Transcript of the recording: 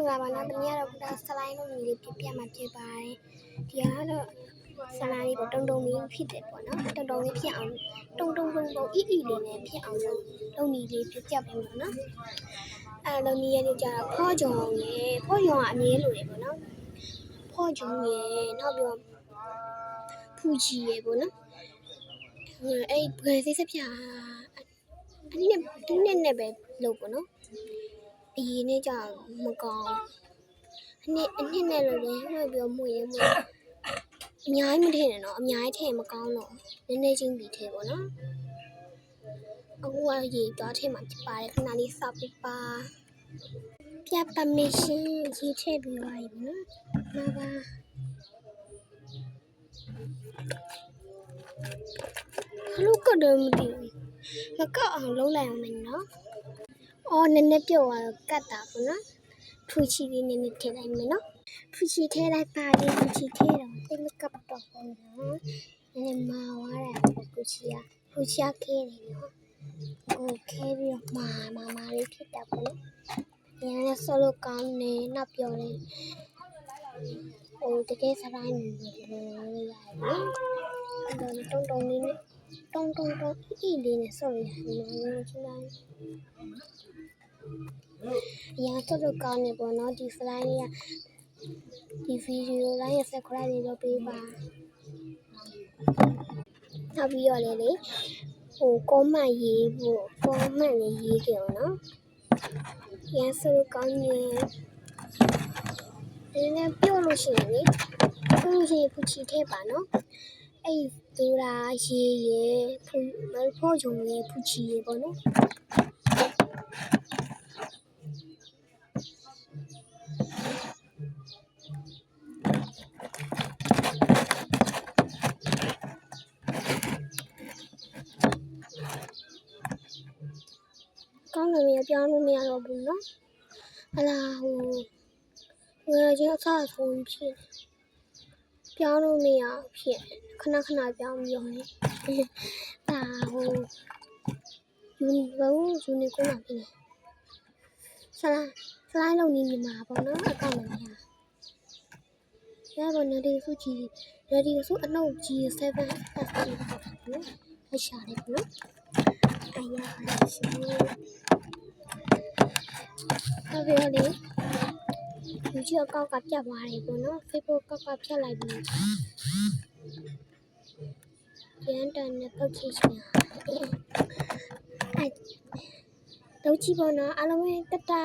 လာပါနော်တမီးကတော့ဆလိုင်းလုံးလေးပြမှာဖြစ်ပါတယ်ဒီကတော့ဆလိုင်းလေးကိုတုံလေးဖြစ်တယ်ပေါ့နော်တုံလေးဖြစ်အောင်တုံအီလေးနဲ့ဖြစ်အောင်လုံးနီလေးပြပေးမှာနော်လုံးနီရဲ့ကြတော့ဖောဂျုံရဲ့ဖောဂျုံကအမြဲလိုတယ်ပေါ့နော်ဖောဂျုံရဲ့နောက်ပြီးတော့ဖူချီရဲ့ပေါ့နော်အဲ့ဘယ်စိတ်ဆက်ပြအနည်းနဲ့ပဲလုပ်ပေါ့နော်အရင်နဲ့ကြောင့်မကောင်းအနှစ်နဲ့လို့လေဟိုပြောမှုရင်အများကြီးမထည့်နဲ့နော်အများကြီးထည့်မကောင်းတော့နည်းနည်းချင်းပြီးထည့်ပေါ့နော်အခုကရေသွားထည့်မှာဖြစ်ပါတယ်ခဏလေးစောက်ပြပါပြပါမရှင်ရေထည့်ပြီးပါပြီနော်မှာပါလူကတော့မသိဘူးမကောက်အောင်လုံးလိုက်အောင်မယ်နော်အော်နည်းနည်းပြုတ်သွားတော့ကတ်တာပေါ့နော်ဖူချီလေးနည်းနည်းထည့်လိုက်မယ်နော်ဖူချီထည့်လိုက်ပါလေဖူချီထည့်တော့တိတ်မကပ်တော့ဘူးနော်နည်းနည်းမာသွားတယ်ဖူချီခဲနေနော်ကိုခဲပြီးတော့မာလေးဖြစ်တာပေါ့နော်ဒီကနေ့ဆောလို့ကောင်းနေနောက်ပြောတယ်ဟိုတကယ်စတိုင်းနေလို့ရတယ်နော်တုံလေးနဲ့တုံအီလေးနဲ့ဆောရတယ်နော်ချင်းတိုင်းအရင်ဆောလို့ကောင်းနေပေါ့နော်ဒီစတိုင်းလေးကဒီဗီဒီယိုလိုက်ရ subscribe လေးလုပ်ပေးပါနောက်ပြီးတော့လေဟိုcommentရေးဖို့ comment လေးရေးကြအောင်နော်ရန်ဆိုလို့ကောင်းနေဒီနေ့ပြောလို့ရှိရင်လေဖူချီထည့်ပါနော်အဲ့ဒူရာရေဖောဂျုံရေဖူချီရေပေါ့နော်ကောင်းတယ်ပြောင်းလို့မရတော့ဘူးနော်ဟလာဟိုငယ်ချင်းအစားဆုံးဖြစ်ပြောင်းလို့မရဖြစ်ခဏပြောင်းပြီးရောလေဒါဟိုယူနီကိုလာဖြစ်နေဆလိုင်းလုံးနေမှာပေါ့နော်အကောင့်နဲ့ရပါနော်ဒီစုကြည့်ready ဆိုအနှုတ်ကြီး 7 S ကြီးနော်အရှာတယ်နော်အရာရှိဟုတ်ပြီလေဒီချောက်ကောက်ကပြတ်သွားတယ်ပေါ့နော် Facebook ကောက်ကဖြတ်လိုက်ပြီကျန်တန်နဲ့ပုတ်ချချင်တော့ကြည့်ပေါ့နော်အားလုံးပဲတတာ